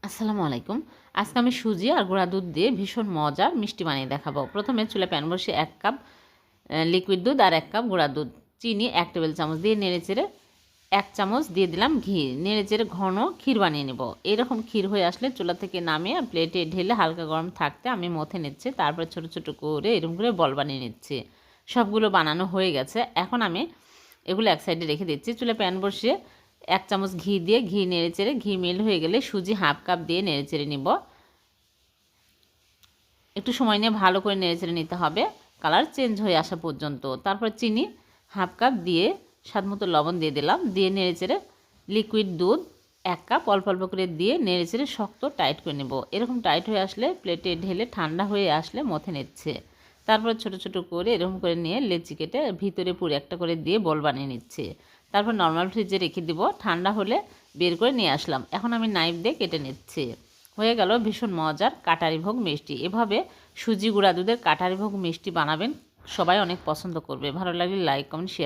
আসসালামু আলাইকুম। আজকে আমি সুজি আর গুঁড়া দুধ দিয়ে ভীষণ মজার মিষ্টি বানিয়ে দেখাবো। প্রথমে চুলায় প্যান বসিয়ে 1 কাপ লিকুইড দুধ আর 1 কাপ গুঁড়া দুধ, চিনি 1 টেবিল চামচ দিয়ে নেড়েচেড়ে 1 চামচ দিয়ে দিলাম ঘি। নেড়েচেড়ে ঘন ক্ষীর বানিয়ে নেব। এরকম ক্ষীর হয়ে আসলে চুলা থেকে নামিয়ে প্লেটে ঢেলে হালকা গরম থাকতে আমি মথে নিচ্ছি। তারপর ছোট ছোট করে এরকম করে বল বানিয়ে নিচ্ছি। সবগুলো বানানো হয়ে গেছে। এখন আমি এগুলো এক সাইডে রেখে দিচ্ছি। চুলায় প্যান বসিয়ে 1 চামচ ঘি দিয়ে ঘি নেড়েচেড়ে ঘি মেল্ট হয়ে গেলে সুজি হাফ কাপ দিয়ে নেড়েচেড়ে নিব। একটু সময় নিয়ে ভালো করে নেড়েচেড়ে নিতে হবে কালার চেঞ্জ হয়ে আসা পর্যন্ত। তারপর চিনি হাফ কাপ দিয়ে স্বাদমতো লবণ দিয়ে দিলাম। দিয়ে নেড়েচেড়ে লিকুইড দুধ 1 কাপ অল্প অল্প করে দিয়ে নেড়েচেড়ে শক্ত টাইট করে নেব। এরকম টাইট হয়ে আসলে প্লেটে ঢেলে ঠান্ডা হয়ে আসলে মথে নিচ্ছে। তারপর ছোট ছোট করে এরকম করে নিয়ে লেচি কেটে ভিতরে পুরো একটা করে দিয়ে বল বানিয়ে নিচ্ছে। তারপর নর্মাল ফ্রিজে রেখে দিব। ঠান্ডা হলে বের করে নিয়ে আসলাম। এখন আমি নাইফ দিয়ে কেটে নিচ্ছি। হয়ে গেল ভীষণ মজার কাটারি ভোগ মিষ্টি। এভাবে সুজি গুঁড়া দুধের কাটারি ভোগ মিষ্টি বানাবেন, সবাই অনেক পছন্দ করবে। ভালো লাগলে লাইক কমেন্ট শেয়ার।